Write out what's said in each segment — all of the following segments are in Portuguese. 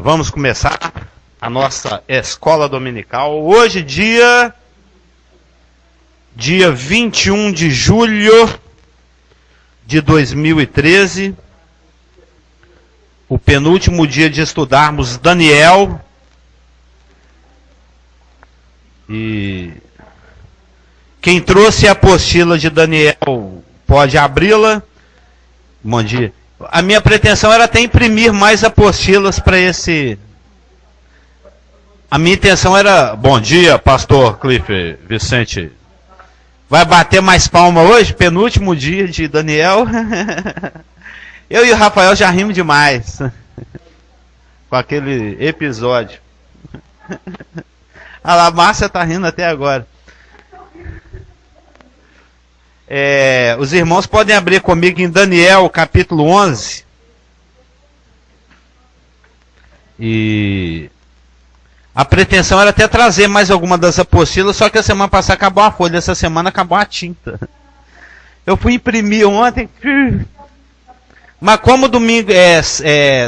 Vamos começar a nossa escola dominical. Hoje, dia 21 de julho de 2013, o penúltimo dia de estudarmos Daniel. E quem trouxe a apostila de Daniel pode abri-la. Bom dia. A minha pretensão era até imprimir mais apostilas para esse... A minha intenção era... Bom dia, pastor Cliff Vicente. Vai bater mais palma hoje? Penúltimo dia de Daniel. Eu e o Rafael já rimos demais com aquele episódio. A Márcia está rindo até agora. Os irmãos podem abrir comigo em Daniel, capítulo 11. E a pretensão era até trazer mais alguma das apostilas, só que a semana passada acabou a folha, essa semana acabou a tinta. Eu fui imprimir ontem, mas como domingo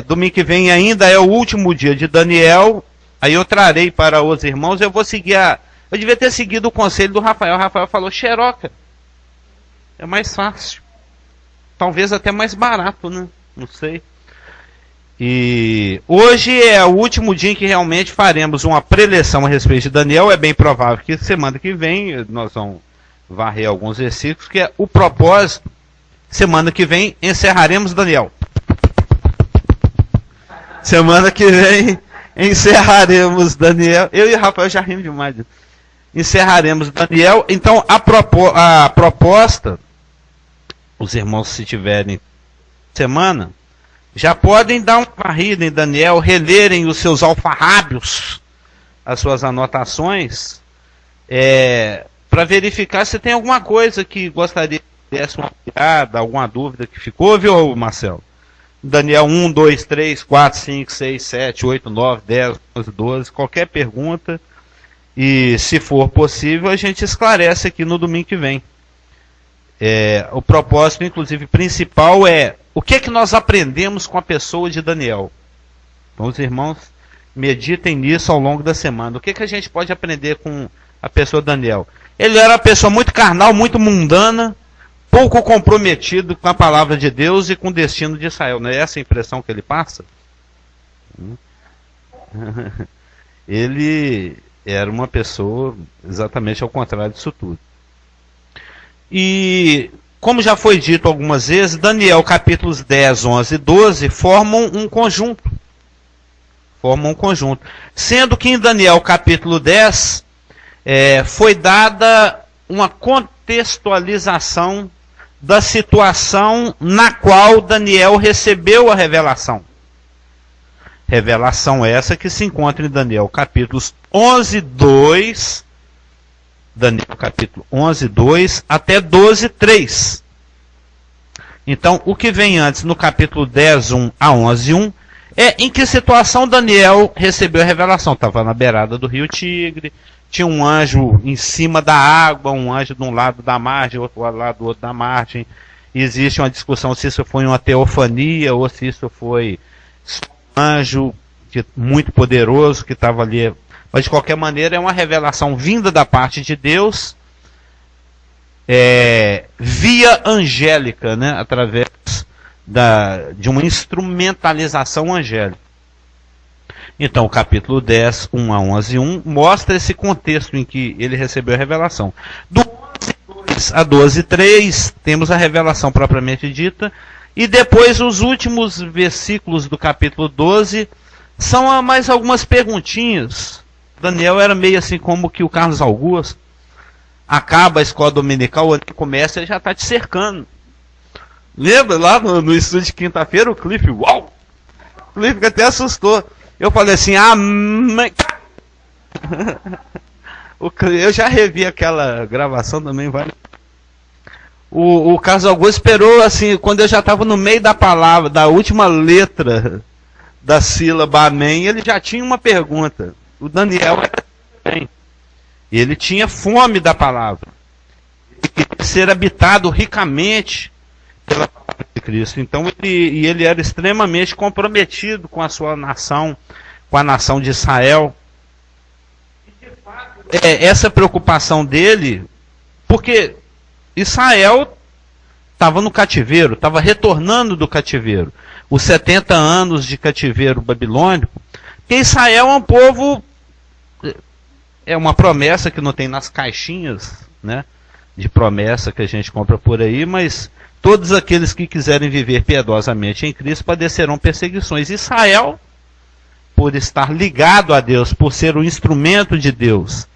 domingo que vem ainda é o último dia de Daniel, aí eu trarei para os irmãos, eu vou seguir eu devia ter seguido o conselho do Rafael. O Rafael falou, xeroca. É mais fácil. Talvez até mais barato, né? Não sei. E hoje é o último dia em que realmente faremos uma preleção a respeito de Daniel. É bem provável que semana que vem nós vamos varrer alguns versículos, que é o propósito. Semana que vem encerraremos Daniel. Semana que vem encerraremos Daniel. Eu e o Rafael já rimos demais. Encerraremos Daniel. Então a proposta, os irmãos, se tiverem semana, já podem dar uma varrida em Daniel, relerem os seus alfarrábios, as suas anotações, para verificar se tem alguma coisa que gostaria que desse uma piada, alguma dúvida que ficou, viu, Marcelo? Daniel 1, 2, 3, 4, 5, 6, 7, 8, 9, 10, 11, 12, qualquer pergunta, e se for possível a gente esclarece aqui no domingo que vem. O propósito, inclusive, principal é o que é que nós aprendemos com a pessoa de Daniel. Então os irmãos meditem nisso ao longo da semana. O que é que a gente pode aprender com a pessoa de Daniel? Ele era uma pessoa muito carnal, muito mundana, pouco comprometido com a palavra de Deus e com o destino de Israel. Não é essa a impressão que ele passa? Ele era uma pessoa exatamente ao contrário disso tudo. E, como já foi dito algumas vezes, Daniel, capítulos 10, 11 e 12, formam um conjunto. Sendo que em Daniel, capítulo 10, foi dada uma contextualização da situação na qual Daniel recebeu a revelação. Revelação essa que se encontra em Daniel, capítulos 11, 2... Daniel capítulo 11, 2 até 12, 3. Então, o que vem antes no capítulo 10, 1 a 11, 1, é em que situação Daniel recebeu a revelação. Estava na beirada do rio Tigre, tinha um anjo em cima da água, um anjo de um lado da margem, outro lado do outro da margem. Existe uma discussão se isso foi uma teofania ou se isso foi um anjo muito poderoso que estava ali. Mas, de qualquer maneira, é uma revelação vinda da parte de Deus, via angélica, né, através de uma instrumentalização angélica. Então, o capítulo 10, 1 a 11, 1, mostra esse contexto em que ele recebeu a revelação. Do 11, 2 a 12, 3, temos a revelação propriamente dita, e depois os últimos versículos do capítulo 12 são mais algumas perguntinhas. Daniel era meio assim como que o Carlos Augusto. Acaba a escola dominical, onde começa, ele já está te cercando. Lembra lá no estúdio de quinta-feira, o Cliff? Uau! O Cliff até assustou. Eu falei assim, eu já revi aquela gravação também, vai. O Carlos Augusto esperou assim, quando eu já estava no meio da palavra, da última letra da sílaba amém, ele já tinha uma pergunta. O Daniel era bem. Ele tinha fome da palavra. Ele queria ser habitado ricamente pela palavra de Cristo. Então ele era extremamente comprometido com a sua nação, com a nação de Israel. Essa preocupação dele, porque Israel estava no cativeiro, estava retornando do cativeiro. Os 70 anos de cativeiro babilônico, que Israel é um povo, é uma promessa que não tem nas caixinhas, né, de promessa que a gente compra por aí, mas todos aqueles que quiserem viver piedosamente em Cristo padecerão perseguições. Israel, por estar ligado a Deus, por ser o instrumento de Deus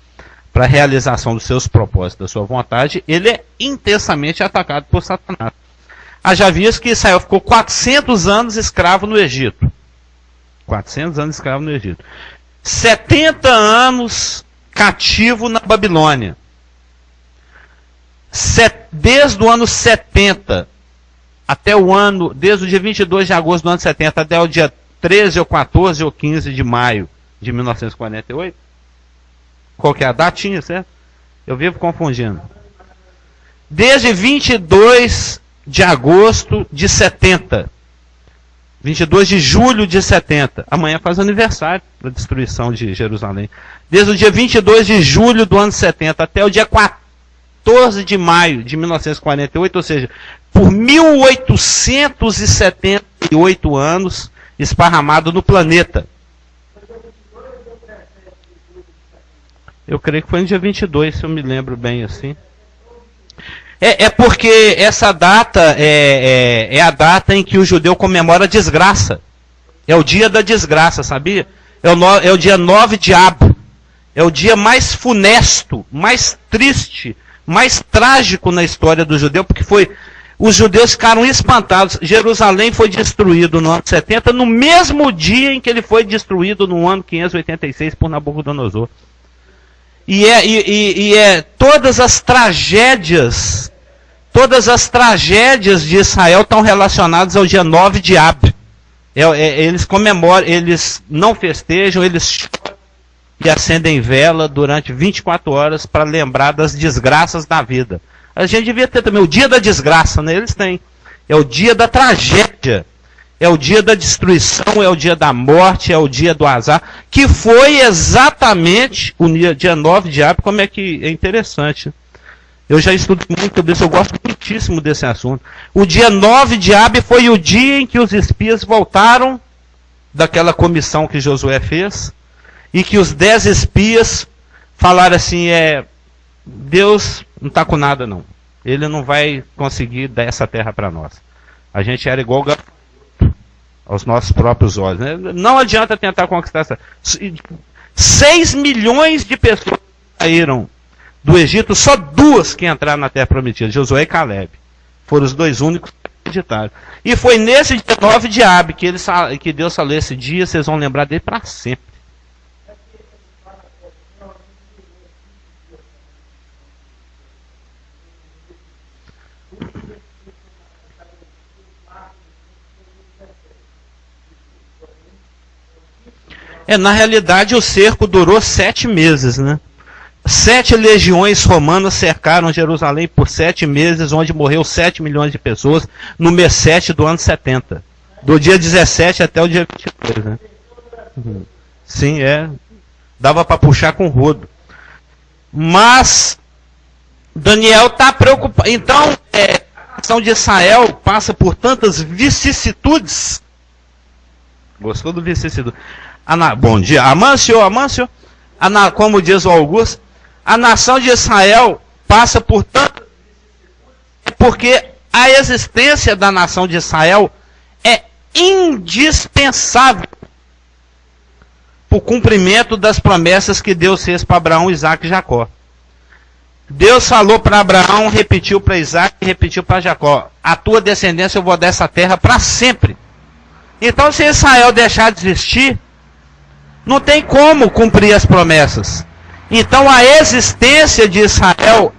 para a realização dos seus propósitos, da sua vontade, ele é intensamente atacado por Satanás. Haja visto que Israel ficou 400 anos escravo no Egito. 400 anos escravo no Egito. 70 anos cativo na Babilônia. Desde o ano 70 até o ano, desde o dia 22 de agosto do ano 70 até o dia 13 ou 14 ou 15 de maio de 1948. Qual que é a datinha, certo? Eu vivo confundindo. Desde 22 de agosto de 70. 22 de julho de 70. Amanhã faz aniversário da destruição de Jerusalém. Desde o dia 22 de julho do ano 70 até o dia 14 de maio de 1948, ou seja, por 1878 anos esparramado no planeta. Eu creio que foi no dia 22, se eu me lembro bem assim. É porque essa data é a data em que o judeu comemora a desgraça. É o dia da desgraça, sabia? É o dia 9 de Ab. É o dia mais funesto, mais triste, mais trágico na história do judeu, porque os judeus ficaram espantados. Jerusalém foi destruído no ano 70, no mesmo dia em que ele foi destruído no ano 586 por Nabucodonosor. E todas as tragédias de Israel estão relacionadas ao dia 9 de Ab. Eles comemoram, eles não festejam, eles choram e acendem vela durante 24 horas para lembrar das desgraças da vida. A gente devia ter também o dia da desgraça, né? Eles têm. É o dia da tragédia. É o dia da destruição, é o dia da morte, é o dia do azar, que foi exatamente o dia 9 de Ab. Como é que é interessante. Eu já estudei muito sobre isso, eu gosto muitíssimo desse assunto. O dia 9 de Ab foi o dia em que os espias voltaram daquela comissão que Josué fez, e que os 10 espias falaram assim, Deus não está com nada não. Ele não vai conseguir dar essa terra para nós. A gente era igual aos nossos próprios olhos, né? Não adianta tentar conquistar essa. 6 milhões de pessoas saíram do Egito, só 2 que entraram na terra prometida, Josué e Caleb. Foram os 2 únicos que acreditaram. E foi nesse dia 9 de Ab que Deus falou, esse dia vocês vão lembrar dele para sempre. Na realidade, o cerco durou 7 meses, né? 7 legiões romanas cercaram Jerusalém por 7 meses, onde morreu 7 milhões de pessoas, no mês 7 do ano 70. Do dia 17 até o dia 22, né? Sim, dava para puxar com rodo. Mas Daniel está preocupado. Então, a nação de Israel passa por tantas vicissitudes. Gostou do vicissitude? Bom dia, Amâncio. Como diz o Augusto, a nação de Israel passa por tantas vicissitudes porque a existência da nação de Israel é indispensável para o cumprimento das promessas que Deus fez para Abraão, Isaac e Jacó. Deus falou para Abraão, repetiu para Isaac e repetiu para Jacó: a tua descendência eu vou dar essa terra para sempre. Então, se Israel deixar de existir, não tem como cumprir as promessas. Então a existência de Israel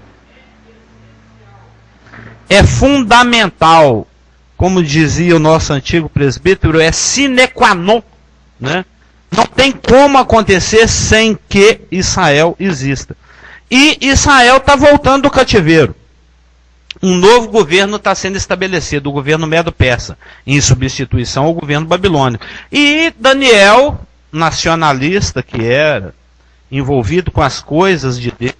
é fundamental. Como dizia o nosso antigo presbítero, é sine qua non, né? Não tem como acontecer sem que Israel exista. E Israel está voltando do cativeiro. um novo governo está sendo estabelecido, o governo Medo-Persa, em substituição ao governo babilônico. E Daniel, nacionalista que era, envolvido com as coisas de Deus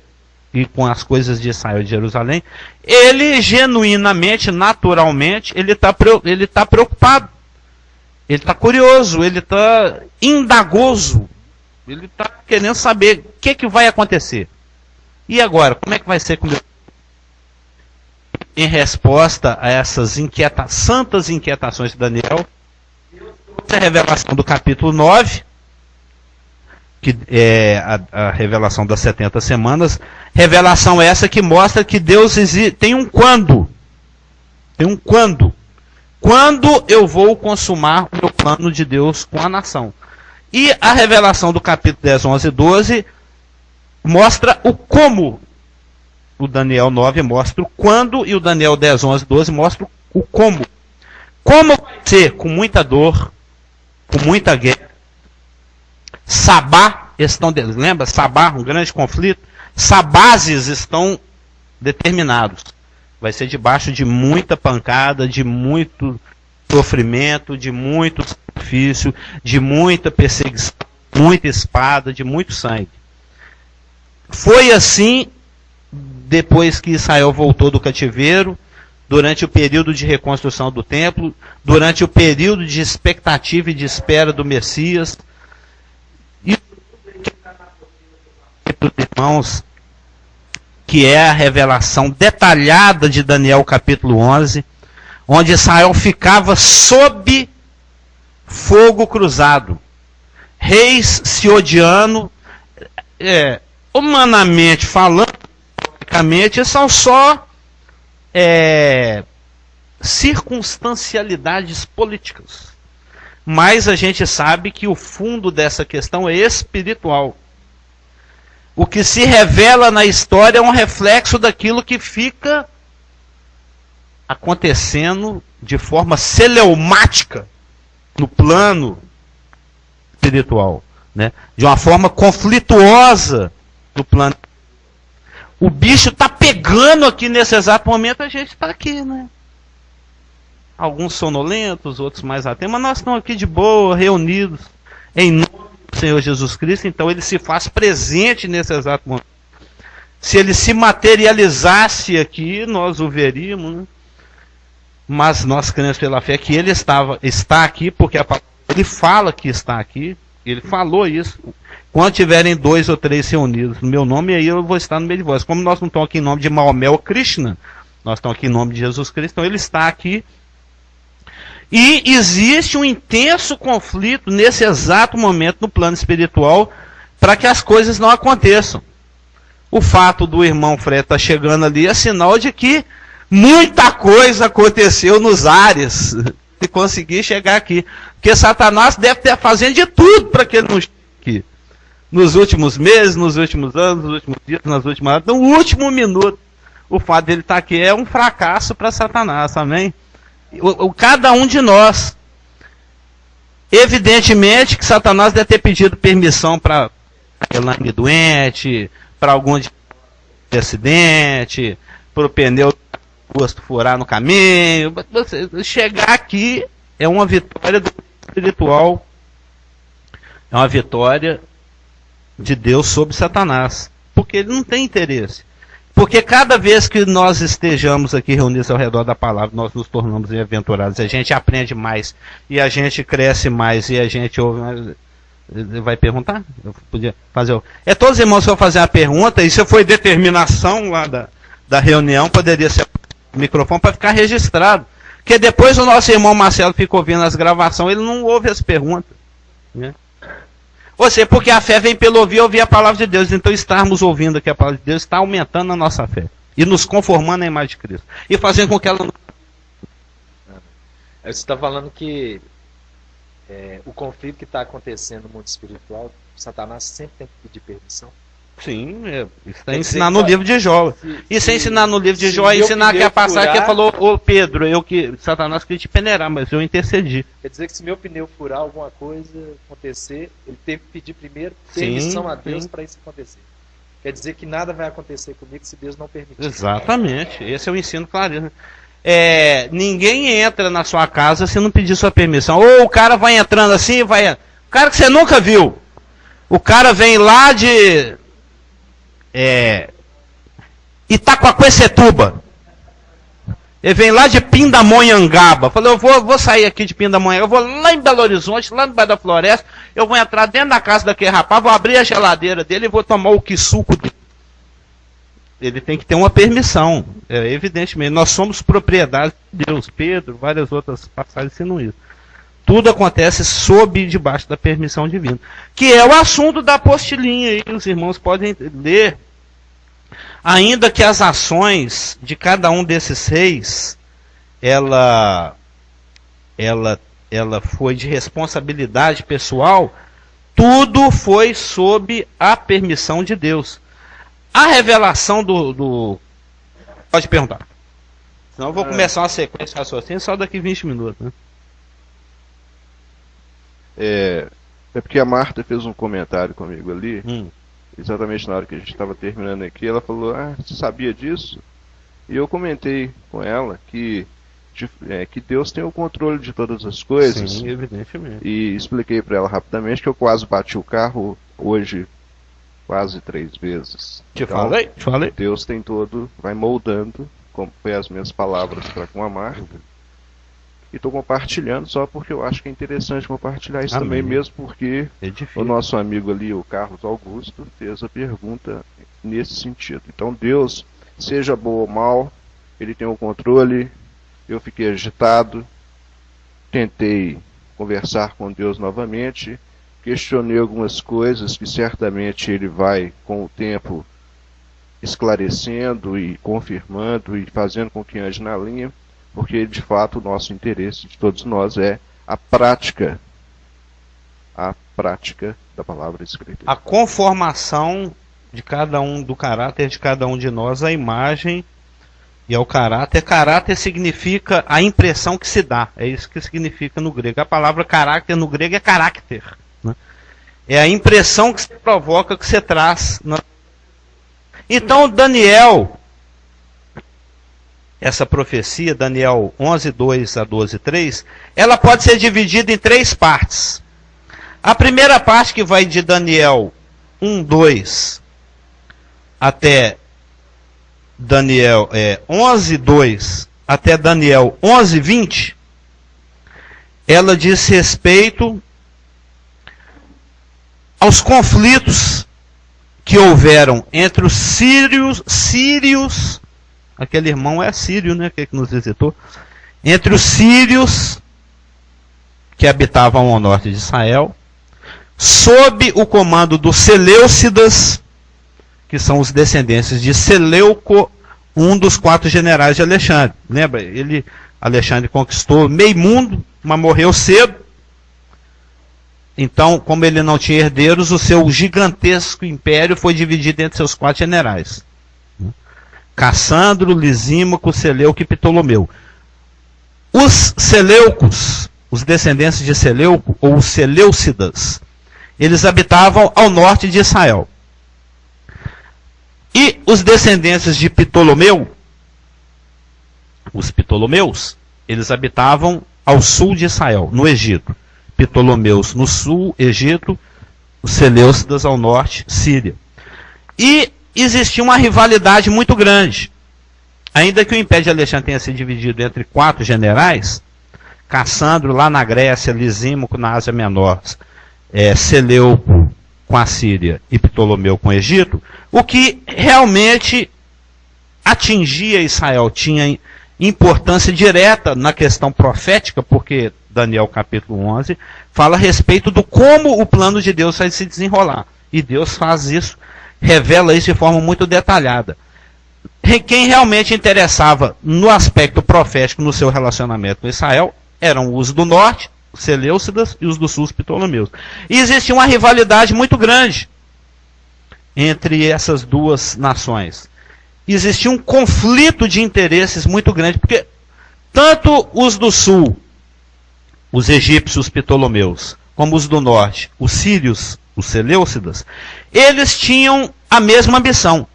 e com as coisas de Israel e de Jerusalém, ele genuinamente, naturalmente, ele está preocupado. Ele está curioso, ele está indagoso, ele está querendo saber o que vai acontecer. E agora, como é que vai ser com Deus? Em resposta a essas santas inquietações de Daniel, a revelação do capítulo 9, que é a revelação das 70 semanas, revelação essa que mostra que Deus tem um quando. Tem um quando. Quando eu vou consumar o meu plano de Deus com a nação. E a revelação do capítulo 10, 11 e 12 mostra o como. O Daniel 9 mostra o quando e o Daniel 10, 11 e 12 mostra o como. Como vai ser? Com muita dor, com muita guerra. Sabá lembra? Sabá, um grande conflito. Sabazes estão determinados. Vai ser debaixo de muita pancada, de muito sofrimento, de muito sacrifício, de muita perseguição, muita espada, de muito sangue. Foi assim depois que Israel voltou do cativeiro, durante o período de reconstrução do templo, durante o período de expectativa e de espera do Messias. E irmãos, que é a revelação detalhada de Daniel capítulo 11, onde Israel ficava sob fogo cruzado. Reis se odiando, humanamente falando, são só circunstancialidades políticas. Mas a gente sabe que o fundo dessa questão é espiritual. O que se revela na história é um reflexo daquilo que fica acontecendo de forma celeumática no plano espiritual, né? De uma forma conflituosa no plano. O bicho está pegando aqui nesse exato momento, a gente está aqui, né? Alguns sonolentos, outros mais atentos, mas nós estamos aqui de boa, reunidos, em nome do Senhor Jesus Cristo. Então ele se faz presente nesse exato momento. Se ele se materializasse aqui, nós o veríamos, né? Mas nós cremos pela fé que ele está aqui, porque ele fala que está aqui, ele falou isso. Quando tiverem 2 ou 3 reunidos no meu nome, aí eu vou estar no meio de vós. Como nós não estamos aqui em nome de Maomé ou Krishna, nós estamos aqui em nome de Jesus Cristo, então ele está aqui. E existe um intenso conflito nesse exato momento no plano espiritual para que as coisas não aconteçam. O fato do irmão Fred estar chegando ali é sinal de que muita coisa aconteceu nos ares de conseguir chegar aqui. Porque Satanás deve estar fazendo de tudo para que ele não chegue aqui. Nos últimos meses, nos últimos anos, nos últimos dias, nas últimas horas, no último minuto, o fato dele estar aqui é um fracasso para Satanás, amém? Cada um de nós. Evidentemente que Satanás deve ter pedido permissão para Elaine doente, para algum acidente, para o pneu posto furar no caminho. Chegar aqui é uma vitória espiritual, é uma vitória de Deus sobre Satanás, porque ele não tem interesse. Porque cada vez que nós estejamos aqui reunidos ao redor da palavra, nós nos tornamos bem-aventurados, a gente aprende mais, e a gente cresce mais, e a gente ouve mais. Vai perguntar? Eu podia fazer. Todos os irmãos que vão fazer uma pergunta, isso foi determinação lá da reunião, poderia ser o microfone para ficar registrado. Porque depois o nosso irmão Marcelo fica ouvindo as gravações, ele não ouve as perguntas, né? Ou seja, porque a fé vem pelo ouvir a palavra de Deus. Então estarmos ouvindo aqui a palavra de Deus está aumentando a nossa fé. E nos conformando à imagem de Cristo. E fazendo com que ela... Você está falando que o conflito que está acontecendo no mundo espiritual, Satanás sempre tem que pedir permissão. Sim, isso está ensinando no livro de Jó. Isso é ensinar no livro de Jó, é ensinar que a passagem que falou, ô Pedro, Satanás queria te peneirar, mas eu intercedi. Quer dizer que se meu pneu furar, alguma coisa acontecer, ele teve que pedir primeiro permissão a Deus para isso acontecer. Quer dizer que nada vai acontecer comigo se Deus não permitir. Exatamente. Esse é o ensino claro. Ninguém entra na sua casa se não pedir sua permissão. Ou o cara vai entrando assim, vai... O cara que você nunca viu. O cara vem lá de... Itacoaquecetuba. Ele vem lá de Pindamonhangaba. Falei, eu vou sair aqui de Pindamonhangaba, eu vou lá em Belo Horizonte, lá no bairro da Floresta, eu vou entrar dentro da casa daquele rapaz, vou abrir a geladeira dele e vou tomar o quisuco dele. Ele tem que ter uma permissão, evidentemente. Nós somos propriedade de Deus. Pedro, várias outras passagens ensinam isso. Tudo acontece sob e debaixo da permissão divina. Que é o assunto da apostilinha aí, os irmãos podem ler. Ainda que as ações de cada um desses reis, ela foi de responsabilidade pessoal, tudo foi sob a permissão de Deus. A revelação Pode perguntar. Senão eu vou começar uma sequência de raciocínio só daqui 20 minutos. Né? É porque a Marta fez um comentário comigo ali. Exatamente na hora que a gente estava terminando aqui, ela falou, você sabia disso? E eu comentei com ela que Deus tem o controle de todas as coisas. Sim, evidentemente. E expliquei para ela rapidamente que eu quase bati o carro hoje quase 3 vezes. Te falei. Deus tem vai moldando, como foi as minhas palavras para com a Marta. E estou compartilhando só porque eu acho que é interessante compartilhar isso também, mesmo porque o nosso amigo ali, o Carlos Augusto, fez a pergunta nesse sentido. Então Deus, seja bom ou mal, Ele tem o controle. Eu fiquei agitado, tentei conversar com Deus novamente, questionei algumas coisas que certamente Ele vai, com o tempo, esclarecendo e confirmando e fazendo com que ande na linha. Porque, de fato, o nosso interesse de todos nós é a prática da palavra escrita. A conformação de cada um, do caráter de cada um de nós, a imagem e ao caráter. Caráter significa a impressão que se dá. É isso que significa no grego. A palavra caráter no grego é carácter. Né? É a impressão que se provoca, que se traz. Né? Então, Daniel... Essa profecia, Daniel 11:2 a 12:3, ela pode ser dividida em 3 partes. A primeira parte, que vai de Daniel 1:2 até Daniel 11:2 até Daniel 11:20, ela diz respeito aos conflitos que houveram entre os sírios, aquele irmão é sírio, né, que nos visitou, entre os sírios que habitavam ao norte de Israel, sob o comando dos Seleucidas, que são os descendentes de Seleuco, um dos 4 generais de Alexandre. Lembra? Alexandre conquistou meio mundo, mas morreu cedo. Então, como ele não tinha herdeiros, o seu gigantesco império foi dividido entre seus 4 generais. Cassandro, Lisímaco, Seleuco e Ptolomeu. Os Seleucos, os descendentes de Seleuco, ou os Seleucidas, eles habitavam ao norte de Israel. E os descendentes de Ptolomeu, os Ptolomeus, eles habitavam ao sul de Israel, no Egito. Ptolomeus no sul, Egito, os Seleucidas ao norte, Síria. E existia uma rivalidade muito grande. Ainda que o Império de Alexandre tenha sido dividido entre 4 generais, Cassandro lá na Grécia, Lisímaco na Ásia Menor, Seleuco com a Síria e Ptolomeu com o Egito, o que realmente atingia Israel tinha importância direta na questão profética, porque Daniel capítulo 11 fala a respeito do como o plano de Deus vai se desenrolar. E Deus faz isso, revela isso de forma muito detalhada. Quem realmente interessava no aspecto profético no seu relacionamento com Israel eram os do norte, os Seleucidas, e os do sul, os Ptolomeus. E existia uma rivalidade muito grande entre essas duas nações. Existia um conflito de interesses muito grande, porque tanto os do sul, os egípcios, os Ptolomeus, como os do norte, os sírios, os Seleucidas, eles tinham a mesma ambição.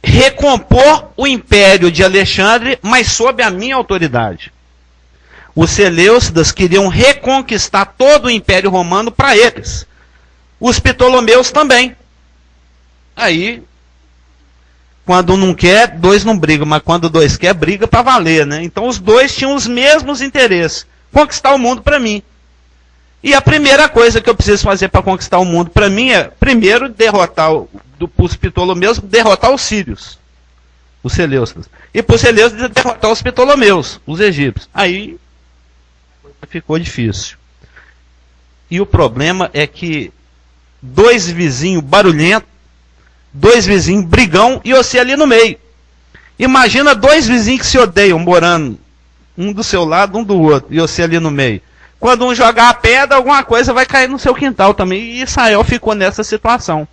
Recompor o império de Alexandre, mas sob a minha autoridade. Os seleucidas queriam reconquistar todo o Império Romano para eles. Os Ptolomeus também. Aí, quando um não quer, dois não brigam, mas quando dois quer, briga para valer, né? Então os dois tinham os mesmos interesses. Conquistar o mundo para mim. E a primeira coisa que eu preciso fazer para conquistar o mundo para mim é, primeiro, derrotar os Ptolomeus, derrotar os sírios, os seleucidas. E por seleucidas, derrotar os Ptolomeus, os egípcios. Aí ficou difícil. E o problema é que dois vizinhos barulhentos, dois vizinhos brigão e você ali no meio. Imagina dois vizinhos que se odeiam, morando um do seu lado, um do outro, e você ali no meio. Quando um jogar a pedra, alguma coisa vai cair no seu quintal também. E Israel ficou nessa situação.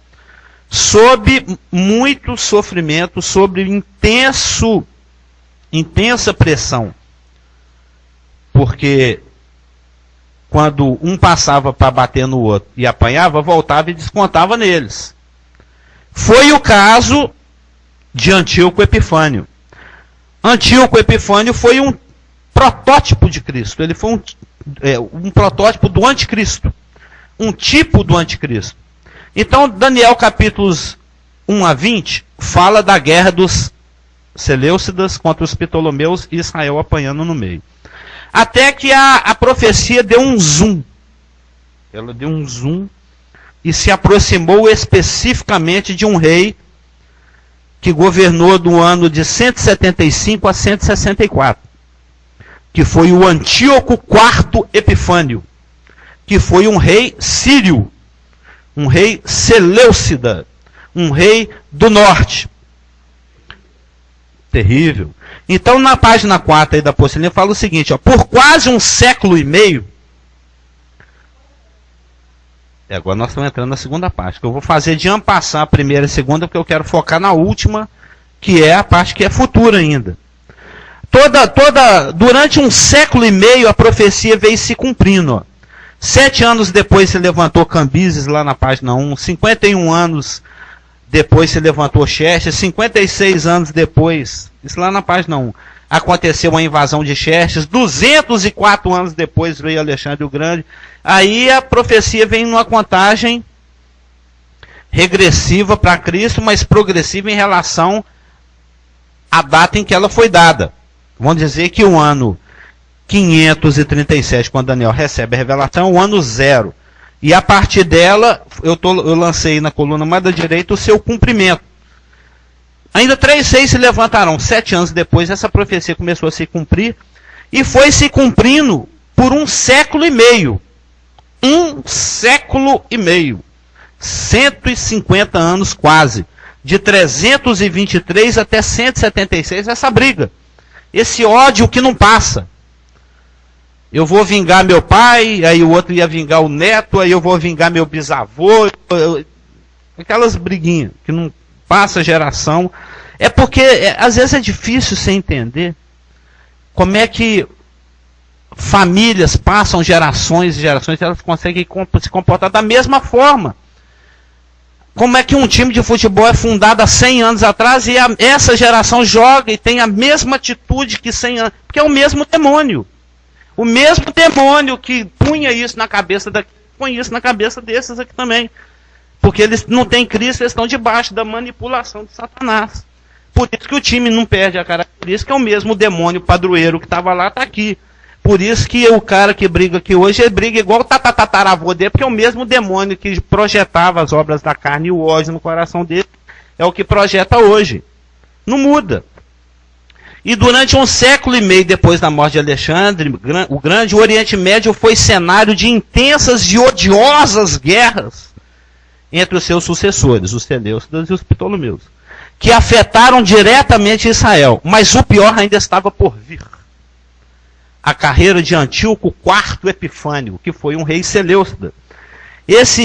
Sob muito sofrimento, sob intensa pressão. Porque quando um passava para bater no outro e apanhava, voltava e descontava neles. Foi o caso de Antíoco Epifânio. Antíoco Epifânio foi um protótipo de Cristo. Ele foi um protótipo do anticristo. Um tipo do anticristo. Então, Daniel capítulos 1 a 20 fala da guerra dos seleucidas contra os Ptolomeus e Israel apanhando no meio. Até que a profecia deu um zoom. Ela deu um zoom e se aproximou especificamente de um rei que governou do ano de 175 a 164. Que foi o Antíoco IV Epifânio. Que foi um rei sírio. Um rei seleucida. Um rei do norte. Terrível. Então, na página 4 aí da apostila, fala o seguinte, ó, por quase um século e meio, agora nós estamos entrando na segunda parte, que eu vou fazer de ampassar a primeira e a segunda, porque eu quero focar na última, que é a parte que é futura ainda. Durante um século e meio, a profecia veio se cumprindo. Ó. 7 anos depois se levantou Cambises, lá na página 1, 51 anos depois se levantou Xerxes, 56 anos depois, isso lá na página 1, aconteceu a invasão de Xerxes, 204 anos depois veio Alexandre o Grande. Aí a profecia vem numa contagem regressiva para Cristo, mas progressiva em relação à data em que ela foi dada. Vamos dizer que o ano 537, quando Daniel recebe a revelação, é o ano 0. E a partir dela, eu lancei na coluna mais da direita o seu cumprimento. Ainda 3 reis se levantarão. 7 anos depois, essa profecia começou a se cumprir. E foi se cumprindo por um século e meio. Um século e meio. 150 anos quase. De 323 até 176, essa briga. Esse ódio que não passa. Eu vou vingar meu pai, aí o outro ia vingar o neto, aí eu vou vingar meu bisavô. Aquelas briguinhas que não passa geração. É porque, às vezes é difícil você entender como é que famílias passam gerações e gerações e elas conseguem se comportar da mesma forma. Como é que um time de futebol é fundado há 100 anos atrás e essa geração joga e tem a mesma atitude que 100 anos? Porque é o mesmo demônio. O mesmo demônio que punha isso na cabeça daqui, põe isso na cabeça desses aqui também. Porque eles não têm Cristo, eles estão debaixo da manipulação de Satanás. Por isso que o time não perde a característica, é o mesmo demônio padroeiro que estava lá, está aqui. Por isso que o cara que briga aqui hoje, ele briga igual o tataravô dele, porque é o mesmo demônio que projetava as obras da carne e o ódio no coração dele, é o que projeta hoje. Não muda. E durante um século e meio depois da morte de Alexandre o Grande, o Oriente Médio foi cenário de intensas e odiosas guerras entre os seus sucessores, os seleucidas e os ptolomeus, que afetaram diretamente Israel. Mas o pior ainda estava por vir. A carreira de Antíoco IV Epifânio, que foi um rei seleucida.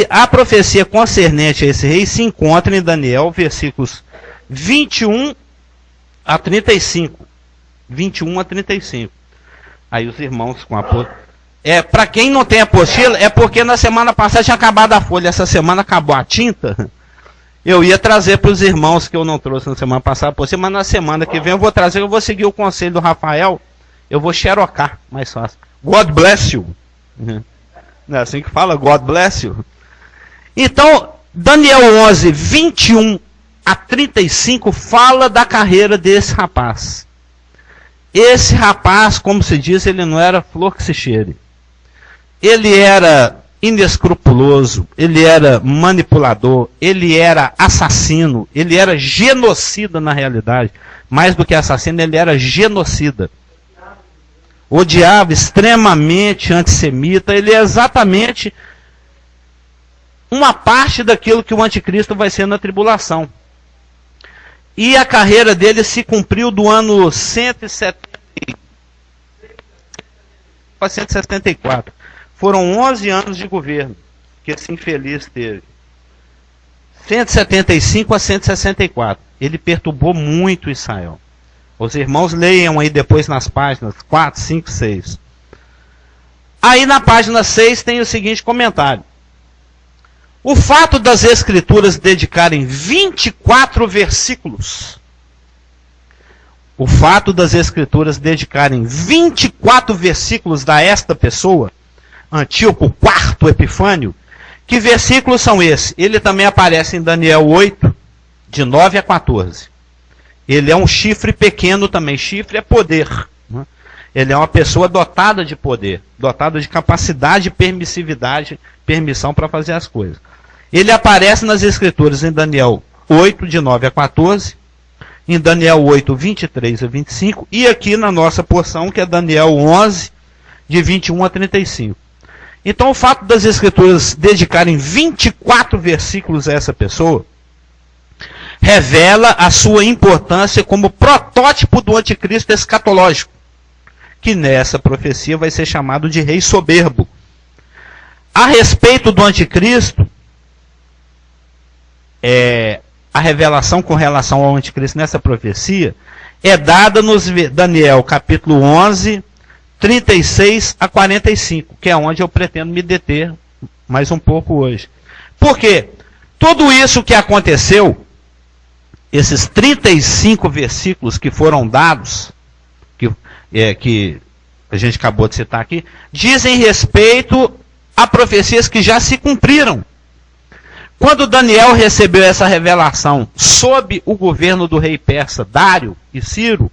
A profecia concernente a esse rei se encontra em Daniel, versículos 21 a 35. 21 a 35. Aí os irmãos com a apostila. Para quem não tem apostila, é porque na semana passada tinha acabado a folha, essa semana acabou a tinta. Eu ia trazer para os irmãos que eu não trouxe na semana passada, por cima, mas na semana que vem eu vou trazer, eu vou seguir o conselho do Rafael, eu vou xerocar, mais fácil. God bless you. Não é assim que fala? God bless you. Então, Daniel 11, 21 a 35 fala da carreira desse rapaz. Esse rapaz, como se diz, ele não era flor que se cheire. Ele era inescrupuloso, ele era manipulador, ele era assassino, ele era genocida na realidade. Mais do que assassino, ele era genocida. Odiava, extremamente antissemita. Ele é exatamente uma parte daquilo que o anticristo vai ser na tribulação. E a carreira dele se cumpriu do ano 170 para 174. Foram 11 anos de governo que esse infeliz teve. 175 a 164. Ele perturbou muito Israel. Os irmãos leiam aí depois nas páginas 4, 5, 6. Aí na página 6 tem o seguinte comentário. O fato das Escrituras dedicarem 24 versículos. O fato das Escrituras dedicarem 24 versículos a esta pessoa, Antíoco IV Epifânio, que versículos são esses? Ele também aparece em Daniel 8, de 9 a 14. Ele é um chifre pequeno também. Chifre é poder. Né? Ele é uma pessoa dotada de poder, dotada de capacidade, permissividade, permissão para fazer as coisas. Ele aparece nas Escrituras em Daniel 8, de 9 a 14, em Daniel 8, 23 a 25, e aqui na nossa porção, que é Daniel 11, de 21 a 35. Então, o fato das Escrituras dedicarem 24 versículos a essa pessoa, revela a sua importância como protótipo do anticristo escatológico, que nessa profecia vai ser chamado de rei soberbo. A respeito do anticristo, a revelação com relação ao anticristo nessa profecia é dada nos Daniel capítulo 11, 36 a 45, que é onde eu pretendo me deter mais um pouco hoje. Por quê? Tudo isso que aconteceu, esses 35 versículos que foram dados, que a gente acabou de citar aqui, dizem respeito a profecias que já se cumpriram. Quando Daniel recebeu essa revelação sob o governo do rei persa Dário e Ciro,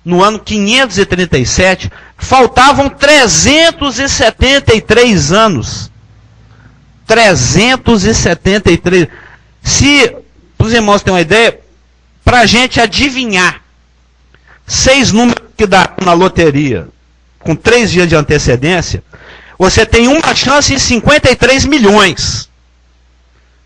no ano 537, faltavam 373 anos. 373. Se os irmãos têm uma ideia, para a gente adivinhar 6 números que dá na loteria, com 3 dias de antecedência, você tem uma chance em 53 milhões.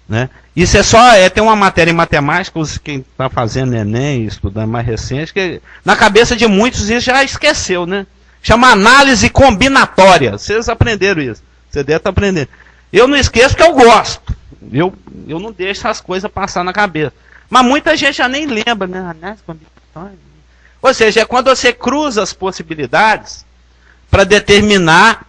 Né? Isso é só, tem uma matéria em matemática, quem está fazendo Enem, estudando mais recente, que na cabeça de muitos isso já esqueceu, né? Chama análise combinatória. Vocês aprenderam isso. Você deve estar aprendendo. Eu não esqueço porque eu gosto. Eu não deixo essas coisas passar na cabeça. Mas muita gente já nem lembra, né? Análise combinatória. Ou seja, é quando você cruza as possibilidades para determinar...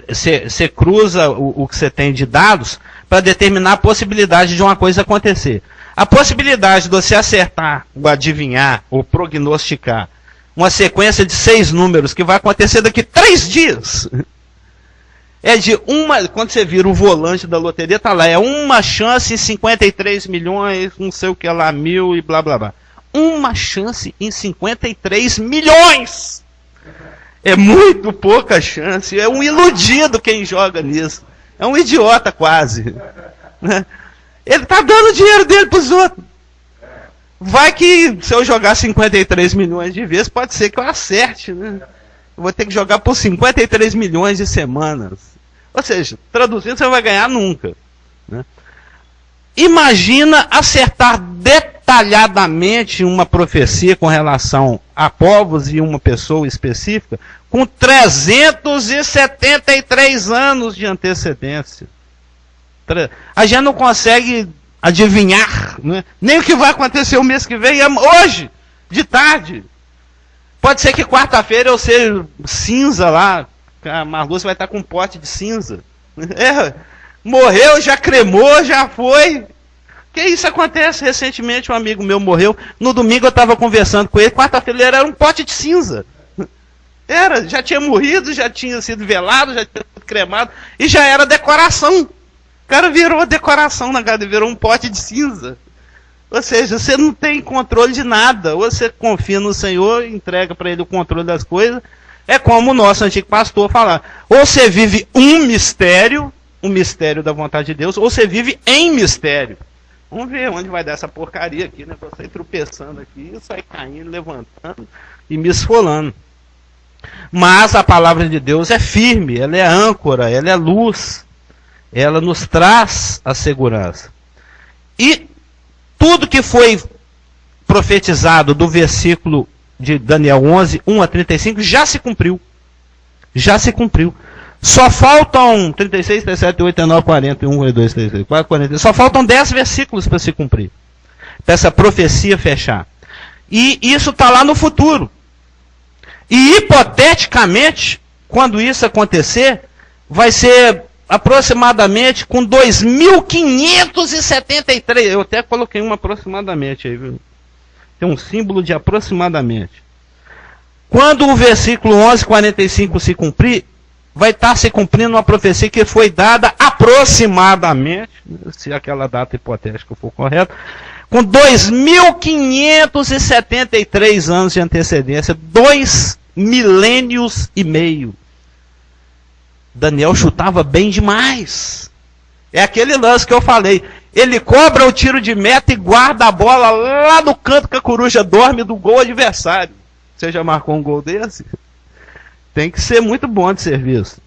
Você cruza o que você tem de dados para determinar a possibilidade de uma coisa acontecer. A possibilidade de você acertar, ou adivinhar, ou prognosticar uma sequência de 6 números que vai acontecer daqui 3 dias. É de uma, quando você vira o volante da loteria, está lá, é uma chance em 53 milhões, não sei o que lá, 1000 e blá blá blá. Uma chance em 53 milhões! É muito pouca chance. É um iludido quem joga nisso. É um idiota quase. Né? Ele está dando o dinheiro dele para os outros. Vai que se eu jogar 53 milhões de vezes, pode ser que eu acerte. Né? Eu vou ter que jogar por 53 milhões de semanas. Ou seja, traduzindo, você não vai ganhar nunca. Né? Imagina acertar detalhadamente uma profecia com relação a povos e uma pessoa específica com 373 anos de antecedência. A gente não consegue adivinhar, né? Nem o que vai acontecer o mês que vem, hoje, de tarde. Pode ser que quarta-feira eu seja cinza lá, a Marlúcia vai estar com um pote de cinza. Morreu, já cremou, já foi. Que isso acontece? Recentemente um amigo meu morreu. No domingo eu estava conversando com ele. Quarta-feira ele era um pote de cinza. Já tinha morrido, já tinha sido velado, já tinha sido cremado. E já era decoração. O cara virou decoração na casa, virou um pote de cinza. Ou seja, você não tem controle de nada. Ou você confia no Senhor, entrega para ele o controle das coisas. É como o nosso antigo pastor falar. Ou você vive um mistério da vontade de Deus, ou você vive em mistério. Vamos ver onde vai dar essa porcaria aqui, né? Pra sair tropeçando aqui, sair caindo, levantando e me esfolando. Mas a palavra de Deus é firme, ela é âncora, ela é luz. Ela nos traz a segurança. E tudo que foi profetizado do versículo de Daniel 11, 1 a 35, já se cumpriu. Já se cumpriu. Só faltam 36, 37, 38, 39, 40, 1, 42, 43, 4, 40. Só faltam 10 versículos para se cumprir. Para essa profecia fechar. E isso está lá no futuro. E hipoteticamente, quando isso acontecer, vai ser aproximadamente com 2.573. Eu até coloquei um aproximadamente aí, viu? Tem um símbolo de aproximadamente. Quando o versículo 11:45 se cumprir, vai estar se cumprindo uma profecia que foi dada aproximadamente, se aquela data hipotética for correta, com 2.573 anos de antecedência, 2 milênios e meio. Daniel chutava bem demais. É aquele lance que eu falei. Ele cobra o tiro de meta e guarda a bola lá no canto que a coruja dorme do gol adversário. Você já marcou um gol desse? Tem que ser muito bom de serviço.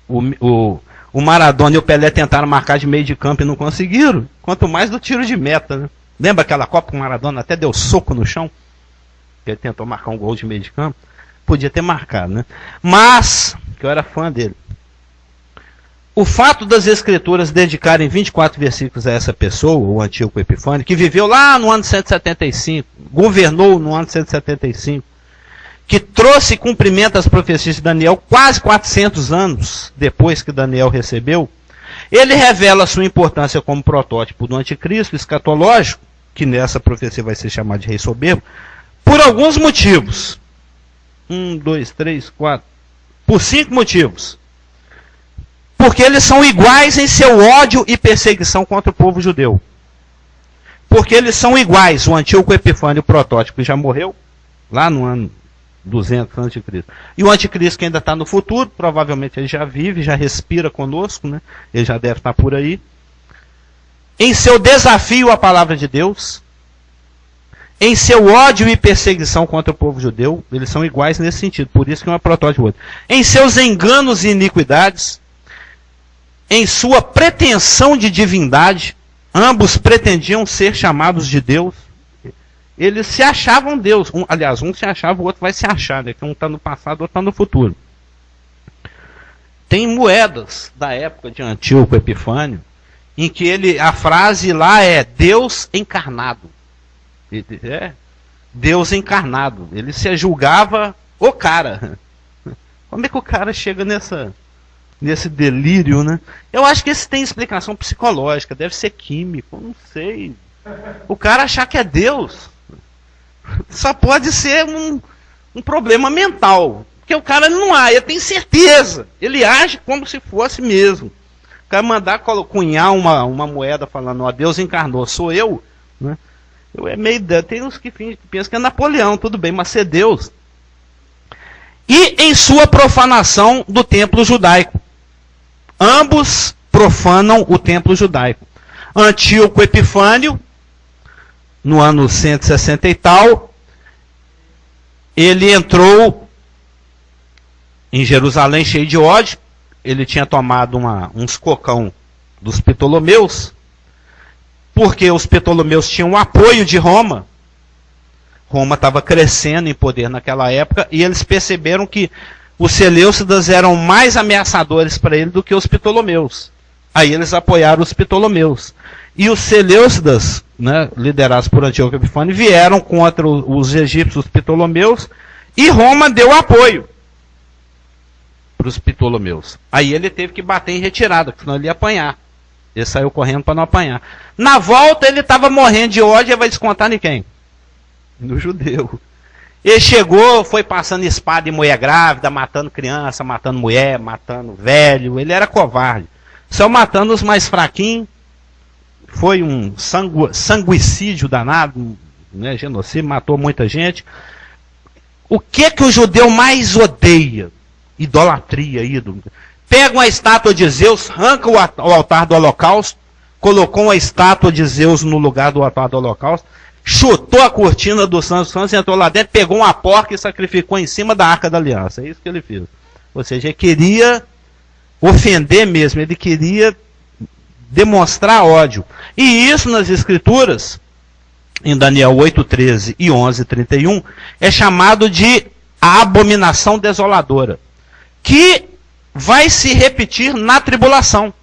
O Maradona e o Pelé tentaram marcar de meio de campo e não conseguiram. Quanto mais do tiro de meta, né? Lembra aquela Copa que o Maradona até deu soco no chão? Que ele tentou marcar um gol de meio de campo? Podia ter marcado, né? Mas, que eu era fã dele. O fato das escrituras dedicarem 24 versículos a essa pessoa, o Antíoco Epifânio, que viveu lá no ano 175, governou no ano 175, que trouxe cumprimento às profecias de Daniel quase 400 anos depois que Daniel recebeu, ele revela sua importância como protótipo do anticristo escatológico, que nessa profecia vai ser chamado de rei soberbo, por alguns motivos. 1, 2, 3, 4. Por 5 motivos. Porque eles são iguais em seu ódio e perseguição contra o povo judeu. Porque eles são iguais. O Antíoco Epifânio, o protótipo, já morreu lá no ano 200 a.C. E o anticristo que ainda está no futuro, provavelmente ele já vive, já respira conosco, né? Ele já deve estar por aí. Em seu desafio à palavra de Deus, em seu ódio e perseguição contra o povo judeu, eles são iguais nesse sentido, por isso que um é protótipo do outro. Em seus enganos e iniquidades, em sua pretensão de divindade, ambos pretendiam ser chamados de Deus. Eles se achavam Deus. Aliás, um se achava, o outro vai se achar, né? Um está no passado, o outro está no futuro. Tem moedas da época de Antíoco Epifânio, em que a frase lá é Deus encarnado. Deus encarnado. Ele se julgava o cara. Como é que o cara chega nesse delírio, né? Eu acho que esse tem explicação psicológica, deve ser químico, não sei. O cara achar que é Deus só pode ser um problema mental, porque o cara não age, ele tem certeza, ele age como se fosse mesmo. O cara mandar cunhar uma moeda falando, ó, Deus encarnou, sou eu, né? Tem uns que pensam que é Napoleão, tudo bem, mas ser Deus. E em sua profanação do templo judaico. Ambos profanam o templo judaico. Antíoco Epifânio, no ano 160 e tal, ele entrou em Jerusalém cheio de ódio. Ele tinha tomado uns cocão dos Ptolomeus, porque os Ptolomeus tinham o apoio de Roma. Roma estava crescendo em poder naquela época, e eles perceberam que os Seleucidas eram mais ameaçadores para ele do que os Ptolomeus. Aí eles apoiaram os Ptolomeus. E os Seleucidas, né, liderados por Antíoco Epifânio, vieram contra os egípcios, os Ptolomeus, e Roma deu apoio para os Ptolomeus. Aí ele teve que bater em retirada, senão ele ia apanhar. Ele saiu correndo para não apanhar. Na volta ele estava morrendo de ódio, e vai descontar em quem? No judeu. Ele chegou, foi passando espada em mulher grávida, matando criança, matando mulher, matando velho. Ele era covarde. Só matando os mais fraquinhos. Foi um sanguicídio danado, né, genocídio, matou muita gente. O que o judeu mais odeia? Idolatria, ídolo. Pega uma estátua de Zeus, arranca o altar do holocausto, colocou uma estátua de Zeus no lugar do altar do holocausto, chutou a cortina do Santo dos Santos, entrou lá dentro, pegou uma porca e sacrificou em cima da Arca da Aliança. É isso que ele fez. Ou seja, ele queria ofender mesmo, ele queria demonstrar ódio. E isso nas Escrituras, em Daniel 8:13 e 11:31, é chamado de a abominação desoladora, que vai se repetir na tribulação,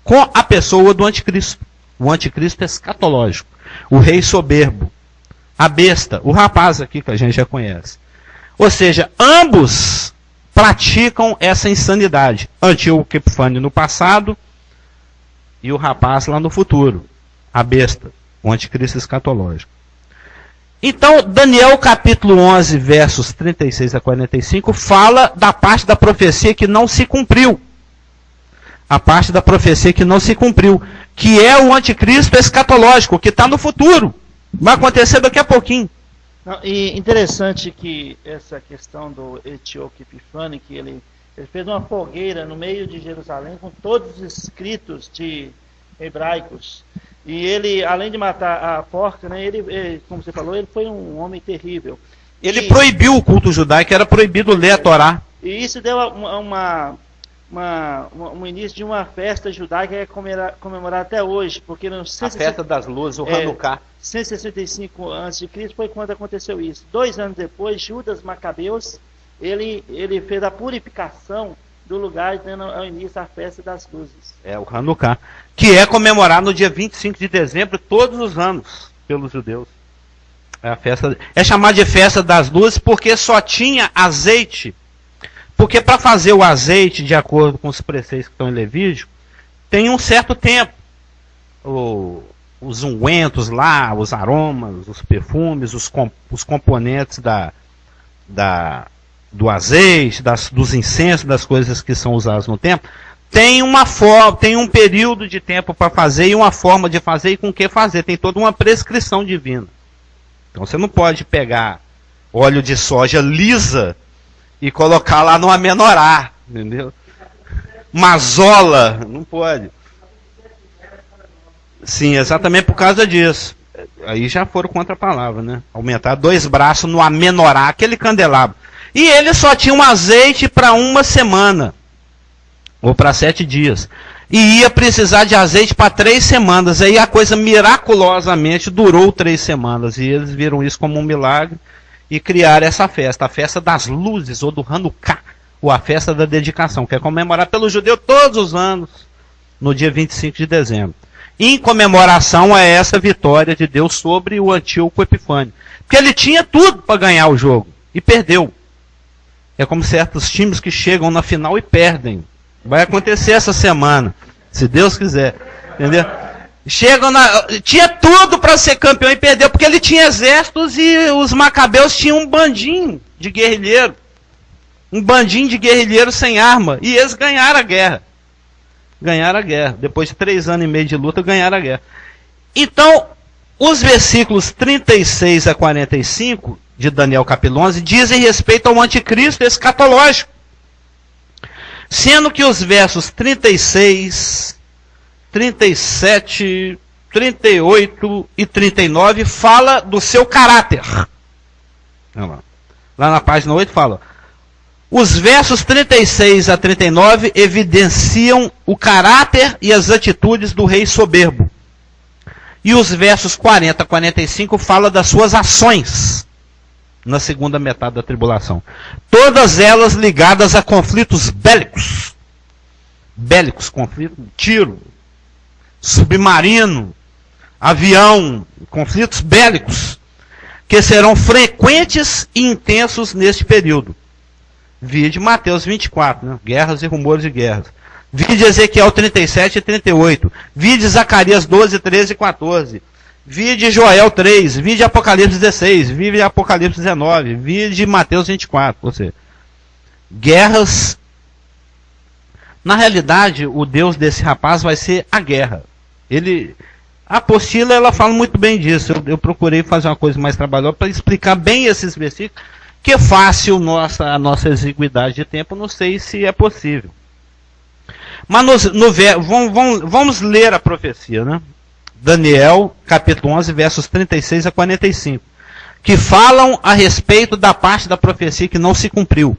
com a pessoa do anticristo. O anticristo escatológico, o rei soberbo, a besta, o rapaz aqui que a gente já conhece. Ou seja, ambos praticam essa insanidade. Antíoco Epifânio no passado e o rapaz lá no futuro, a besta, o anticristo escatológico. Então, Daniel capítulo 11, versos 36 a 45, fala da parte da profecia que não se cumpriu. A parte da profecia que não se cumpriu, que é o anticristo escatológico, que está no futuro. Vai acontecer daqui a pouquinho. Não, e interessante que essa questão do Antíoco Epifânio, que ele fez uma fogueira no meio de Jerusalém com todos os escritos de hebraicos. E ele, além de matar a porca, né, ele, como você falou, ele foi um homem terrível. Ele proibiu o culto judaico, era proibido ler a Torá. E isso deu um início de uma festa judaica que é comemorada até hoje, porque no a festa das luzes, o Hanukkah. 165 a.C. foi quando aconteceu isso. 2 anos depois, Judas Macabeus, ele fez a purificação do lugar, dando ao início a festa das luzes. É o Hanukkah, que é comemorado no dia 25 de dezembro todos os anos pelos judeus. É chamada de festa das luzes porque só tinha azeite. Porque para fazer o azeite, de acordo com os preceitos que estão em Levítico, tem um certo tempo. Os ungüentos lá, os aromas, os perfumes, os componentes do azeite, dos incensos, das coisas que são usadas no templo, tem um período de tempo para fazer e uma forma de fazer e com que fazer. Tem toda uma prescrição divina. Então você não pode pegar óleo de soja lisa e colocar lá numa menorá, entendeu? Mazola, não pode. Sim, exatamente por causa disso. Aí já foram contra a palavra, né? Aumentar 2 braços no amenorá, aquele candelabro. E ele só tinha um azeite para 1 semana, ou para 7 dias. E ia precisar de azeite para 3 semanas. Aí a coisa miraculosamente durou 3 semanas. E eles viram isso como um milagre e criaram essa festa, a festa das luzes, ou do Hanukkah, ou a festa da dedicação, que é comemorada pelo judeu todos os anos, no dia 25 de dezembro. Em comemoração a essa vitória de Deus sobre o Antíoco Epifânio. Porque ele tinha tudo para ganhar o jogo, e perdeu. É como certos times que chegam na final e perdem. Vai acontecer essa semana, se Deus quiser. Entendeu? Tinha tudo para ser campeão e perdeu, porque ele tinha exércitos e os macabeus tinham um bandinho de guerrilheiro. Um bandinho de guerrilheiro sem arma. E eles ganharam a guerra. Ganharam a guerra. Depois de 3 anos e meio de luta, ganharam a guerra. Então, os versículos 36 a 45 de Daniel capítulo 11 dizem respeito ao anticristo escatológico. Sendo que os versos 36, 37, 38 e 39 fala do seu caráter. Lá na página 8 fala: os versos 36 a 39 evidenciam o caráter e as atitudes do rei soberbo. E os versos 40 a 45 falam das suas ações na segunda metade da tribulação. Todas elas ligadas a conflitos bélicos. Bélicos, conflito, tiro, submarino, avião, conflitos bélicos, que serão frequentes e intensos neste período. Vide Mateus 24, né? Guerras e rumores de guerras. Vide Ezequiel 37 e 38. Vide Zacarias 12, 13 e 14. Vide Joel 3. Vide Apocalipse 16. Vide Apocalipse 19. Vide Mateus 24. Ou seja, guerras. Na realidade, o Deus desse rapaz vai ser a guerra. A apostila, ela fala muito bem disso. Eu procurei fazer uma coisa mais trabalhosa para explicar bem esses versículos, que é fácil a nossa exiguidade de tempo, não sei se é possível. Mas vamos ler a profecia, né? Daniel, capítulo 11, versos 36 a 45, que falam a respeito da parte da profecia que não se cumpriu,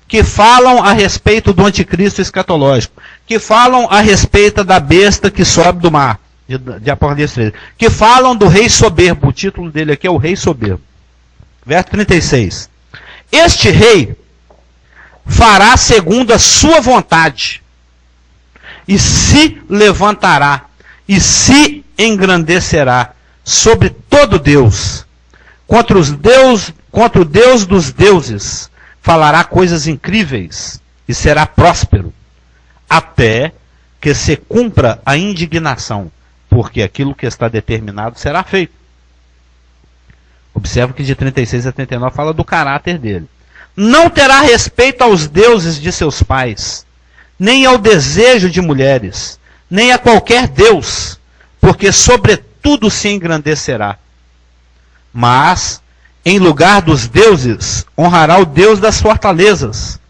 que falam a respeito do anticristo escatológico, que falam a respeito da besta que sobe do mar, de Apocalipse 13, que falam do rei soberbo. O título dele aqui é o rei soberbo. Verso 36. Este rei fará segundo a sua vontade, e se levantará, e se engrandecerá sobre todo Deus, contra o Deus dos deuses, falará coisas incríveis, e será próspero, até que se cumpra a indignação, porque aquilo que está determinado será feito. Observe que de 36 a 39 fala do caráter dele. Não terá respeito aos deuses de seus pais, nem ao desejo de mulheres, nem a qualquer deus, porque sobretudo se engrandecerá. Mas, em lugar dos deuses, honrará o Deus das fortalezas.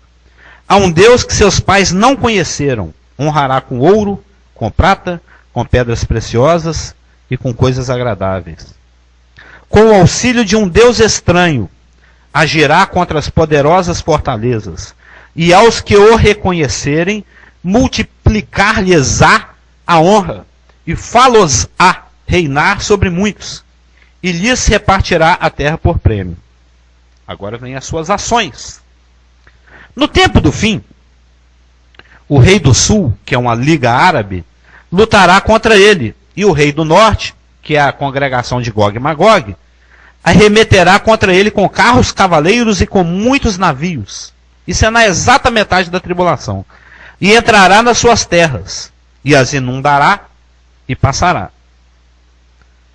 A um Deus que seus pais não conheceram, honrará com ouro, com prata, com pedras preciosas e com coisas agradáveis. Com o auxílio de um Deus estranho, agirá contra as poderosas fortalezas, e aos que o reconhecerem, multiplicar-lhes-á a honra, e fá-los-á reinar sobre muitos, e lhes repartirá a terra por prêmio. Agora vem as suas ações. No tempo do fim, o rei do sul, que é uma liga árabe, lutará contra ele, e o rei do norte, que é a congregação de Gog e Magog, arremeterá contra ele com carros cavaleiros e com muitos navios. Isso é na exata metade da tribulação. E entrará nas suas terras, e as inundará e passará.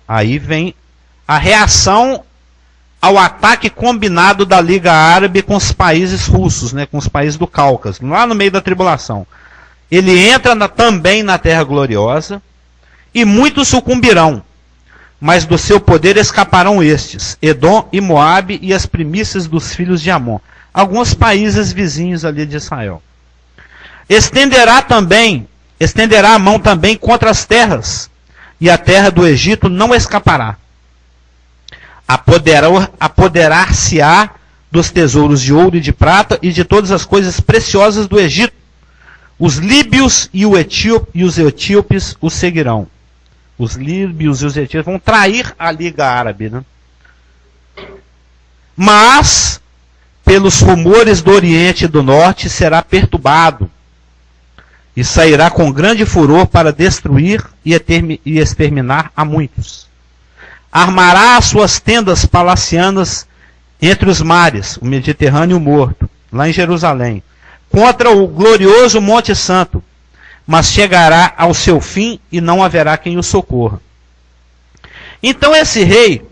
Aí vem a reação ao ataque combinado da Liga Árabe com os países russos, né, com os países do Cáucaso, lá no meio da tribulação. Ele entra também na Terra Gloriosa, e muitos sucumbirão, mas do seu poder escaparão estes, Edom e Moabe e as primícias dos filhos de Amon, alguns países vizinhos ali de Israel. Estenderá a mão também contra as terras, e a terra do Egito não escapará. Apoderar-se-á dos tesouros de ouro e de prata e de todas as coisas preciosas do Egito. Os líbios e os etíopes o seguirão. Os líbios e os etíopes vão trair a Liga Árabe, né? Mas, pelos rumores do Oriente e do Norte, será perturbado, e sairá com grande furor para destruir e exterminar a muitos. Armará as suas tendas palacianas entre os mares, o Mediterrâneo morto, lá em Jerusalém, contra o glorioso Monte Santo, mas chegará ao seu fim e não haverá quem o socorra. Então esse rei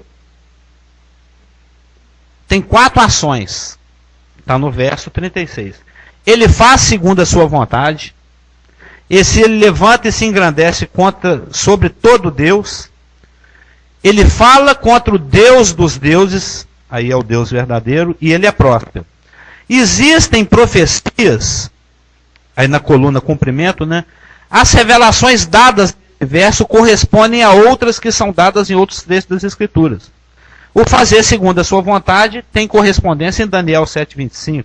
tem 4 ações. Está no verso 36. Ele faz segundo a sua vontade. Ele levanta e se engrandece sobre todo Deus. Ele fala contra o Deus dos deuses, aí é o Deus verdadeiro, e ele é próspero. Existem profecias, aí na coluna cumprimento, né? As revelações dadas nesse verso correspondem a outras que são dadas em outros textos das Escrituras. O fazer segundo a sua vontade tem correspondência em Daniel 7,25.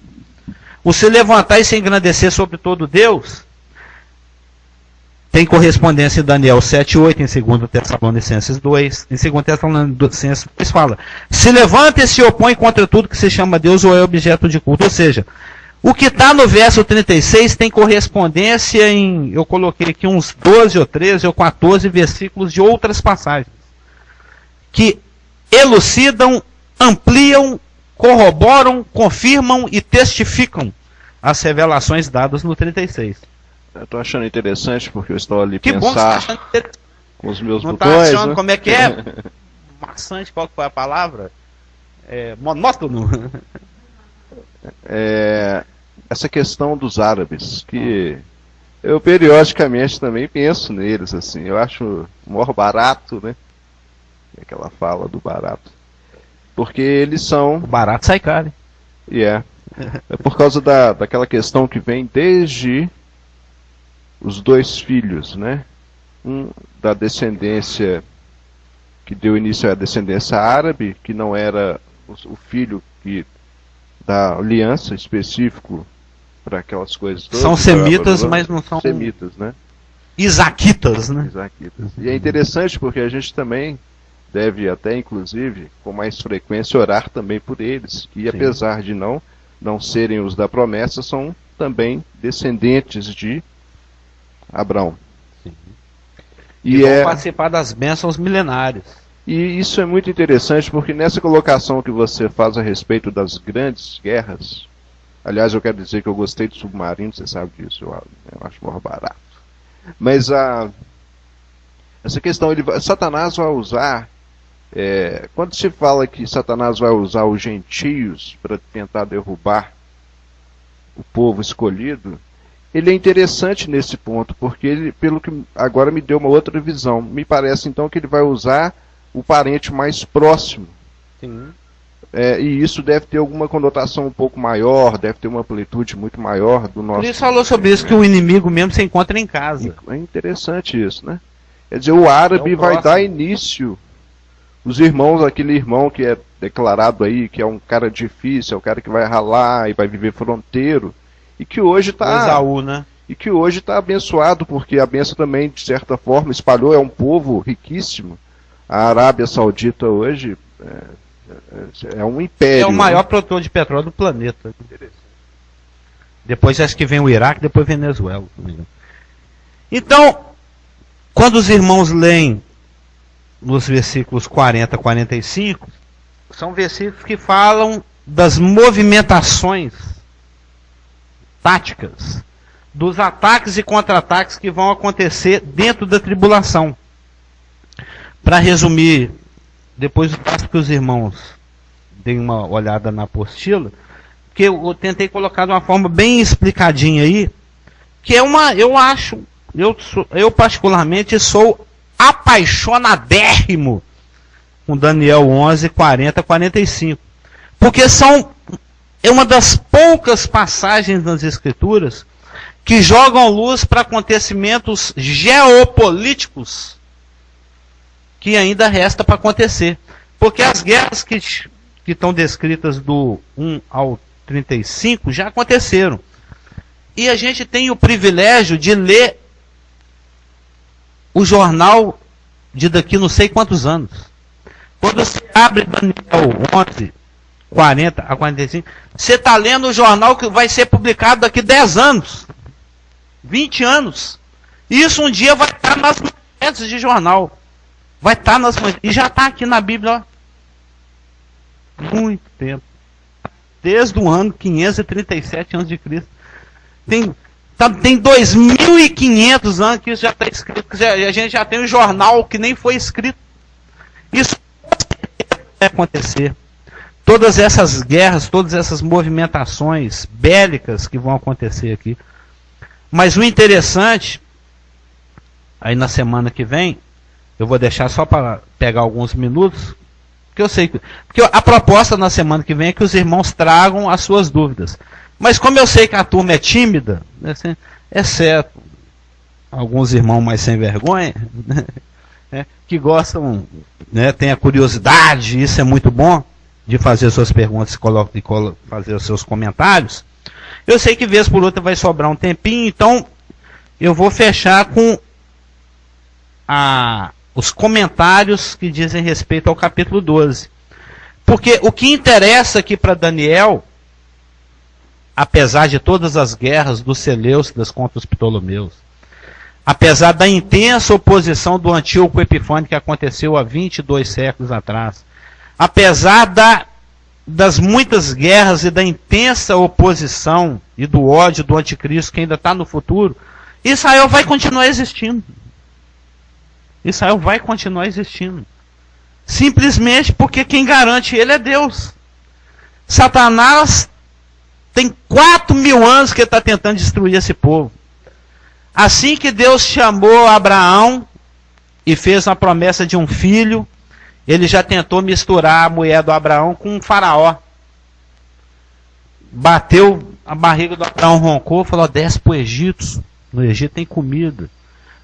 O se levantar e se engrandecer sobre todo Deus tem correspondência em Daniel 7,8, em 2 Tessalonicenses 2. Em 2 Tessalonicenses 2 fala: se levanta e se opõe contra tudo que se chama Deus ou é objeto de culto. Ou seja, o que está no verso 36 tem correspondência em, eu coloquei aqui uns 12 ou 13 ou 14 versículos de outras passagens, que elucidam, ampliam, corroboram, confirmam e testificam as revelações dadas no 36. Eu estou achando interessante porque eu estou ali que pensar bom que tá com os meus não botões. Tá achando né? como é que é? Maçante, qual que foi a palavra? Monótono. Essa questão dos árabes, que eu periodicamente também penso neles, assim, eu acho maior barato, né? Aquela fala do barato. Porque eles são... Barato sai caro. É por causa daquela questão que vem desde os dois filhos, né? Um da descendência que deu início à descendência árabe, que não era o filho da aliança específico para aquelas coisas todas. São semitas, mas não são... Semitas, né? Isaquitas, né? Isaquitas. E é interessante porque a gente também deve até, inclusive, com mais frequência, orar também por eles, que apesar de não serem os da promessa, são também descendentes de Abraão. Sim. E vão participar das bênçãos milenárias. E isso é muito interessante porque nessa colocação que você faz a respeito das grandes guerras, aliás, eu quero dizer que eu gostei do submarino, você sabe disso, eu acho mais barato. Mas essa questão, Satanás vai usar, quando se fala que Satanás vai usar os gentios para tentar derrubar o povo escolhido, ele é interessante nesse ponto, porque ele, pelo que agora me deu uma outra visão. Me parece então que ele vai usar o parente mais próximo. Sim. E isso deve ter alguma conotação um pouco maior, deve ter uma amplitude muito maior do nosso... Por isso falou sobre isso, que o inimigo mesmo se encontra em casa. É interessante isso, né? Quer dizer, o árabe vai dar início. Os irmãos, aquele irmão que é declarado aí, que é um cara difícil, é o cara que vai ralar e vai viver fronteiro, e que hoje está... Esaú, né? E que hoje está abençoado, porque a benção também, de certa forma, espalhou, é um povo riquíssimo. A Arábia Saudita hoje é um império. É o maior produtor de petróleo do planeta. Depois acho que vem o Iraque, depois Venezuela. Então, quando os irmãos leem nos versículos 40 a 45, são versículos que falam das movimentações táticas, dos ataques e contra-ataques que vão acontecer dentro da tribulação. Para resumir, depois eu peço que os irmãos deem uma olhada na apostila, que eu tentei colocar de uma forma bem explicadinha aí, que é eu particularmente sou apaixonadérrimo com Daniel 11, 40 a 45, porque é uma das poucas passagens nas Escrituras que jogam luz para acontecimentos geopolíticos que ainda resta para acontecer. Porque as guerras que estão descritas do 1 ao 35 já aconteceram. E a gente tem o privilégio de ler o jornal de daqui não sei quantos anos. Quando você abre Daniel 11, 40 a 45, você está lendo o jornal que vai ser publicado daqui 10 anos, 20 anos. E isso um dia vai estar nas manchetes de jornal. Vai estar nas manchetes. E já está aqui na Bíblia, ó, muito tempo. Desde o ano 537 a.C. Tem 2.500 anos que isso já está escrito. A gente já tem um jornal que nem foi escrito. Isso vai acontecer. Todas essas guerras, todas essas movimentações bélicas que vão acontecer aqui. Mas o interessante, aí na semana que vem, eu vou deixar só para pegar alguns minutos, porque eu sei que... Porque a proposta na semana que vem é que os irmãos tragam as suas dúvidas. Mas como eu sei que a turma é tímida, exceto alguns irmãos mais sem vergonha, que gostam, têm a curiosidade, isso é muito bom, de fazer suas perguntas e fazer os seus comentários, eu sei que vez por outra vai sobrar um tempinho, então eu vou fechar com os comentários que dizem respeito ao capítulo 12. Porque o que interessa aqui para Daniel, apesar de todas as guerras dos Seleucidas contra os Ptolomeus, apesar da intensa oposição do Antíoco Epifânio que aconteceu há 22 séculos atrás, apesar da das muitas guerras e da intensa oposição e do ódio do anticristo que ainda está no futuro, Israel vai continuar existindo. Israel vai continuar existindo. Simplesmente porque quem garante ele é Deus. Satanás tem 4.000 anos que ele está tentando destruir esse povo. Assim que Deus chamou Abraão e fez uma promessa de um filho, ele já tentou misturar a mulher do Abraão com um faraó. Bateu a barriga do Abraão, roncou, falou: desce para o Egito. No Egito tem comida.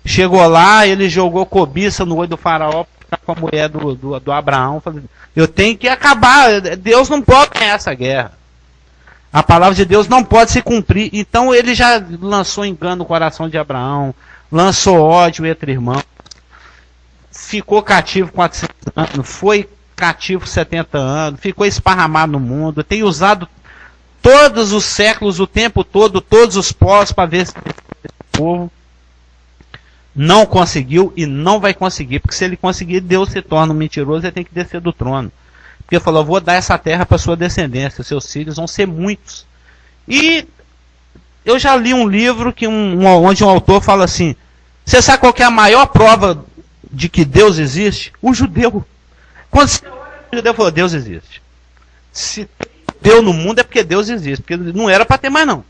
Chegou lá, ele jogou cobiça no olho do faraó com a mulher do Abraão. Falou: eu tenho que acabar. Deus não pode ganhar essa guerra. A palavra de Deus não pode se cumprir. Então ele já lançou engano no coração de Abraão, lançou ódio entre irmãos, ficou cativo 400 anos, foi cativo 70 anos, ficou esparramado no mundo, tem usado todos os séculos, o tempo todo, todos os povos para ver se esse povo não conseguiu e não vai conseguir, porque se ele conseguir, Deus se torna um mentiroso e ele tem que descer do trono. Porque ele falou: eu vou dar essa terra para sua descendência, seus filhos vão ser muitos. E eu já li um livro onde um autor fala assim: você sabe qual que é a maior prova de que Deus existe? O judeu. Quando o judeu falou: Deus existe. Se deu no mundo é porque Deus existe, porque não era para ter mais não.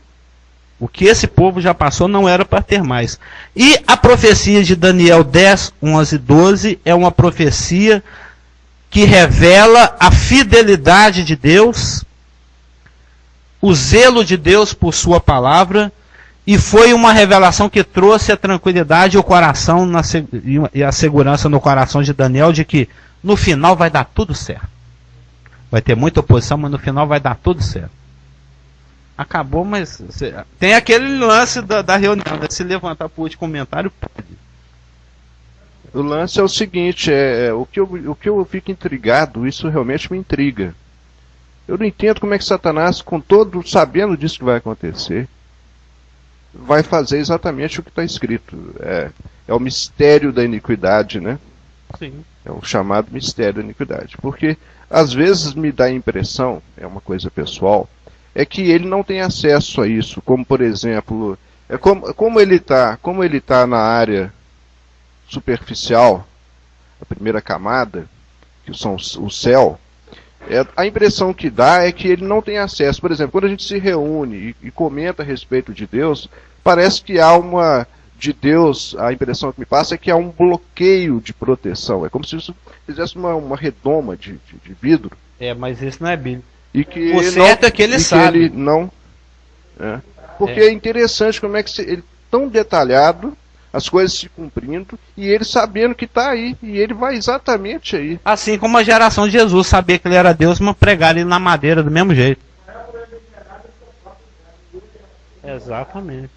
O que esse povo já passou não era para ter mais. E a profecia de Daniel 10, 11 e 12 é uma profecia que revela a fidelidade de Deus, o zelo de Deus por sua palavra, e foi uma revelação que trouxe a tranquilidade e o coração e a segurança no coração de Daniel de que no final vai dar tudo certo. Vai ter muita oposição, mas no final vai dar tudo certo. Acabou, mas tem aquele lance da reunião, de se levantar por último comentário, pode. O lance é o seguinte, o que eu fico intrigado, isso realmente me intriga. Eu não entendo como é que Satanás, sabendo disso que vai acontecer, vai fazer exatamente o que está escrito. É o mistério da iniquidade, né? Sim. É o chamado mistério da iniquidade. Porque, às vezes, me dá a impressão, é uma coisa pessoal, é que ele não tem acesso a isso. Como, por exemplo, como ele tá na área superficial, a primeira camada, que são o céu, a impressão que dá é que ele não tem acesso. Por exemplo, quando a gente se reúne e comenta a respeito de Deus, parece que há a impressão que me passa é que há um bloqueio de proteção. É como se isso fizesse uma redoma de vidro. Mas isso não é bíblico. E que o certo é que ele sabe. Que ele não, porque é interessante como é que ele tão detalhado, as coisas se cumprindo, e ele sabendo que está aí, e ele vai exatamente aí. Assim como a geração de Jesus sabia que ele era Deus, mas pregaram ele na madeira do mesmo jeito. Exatamente.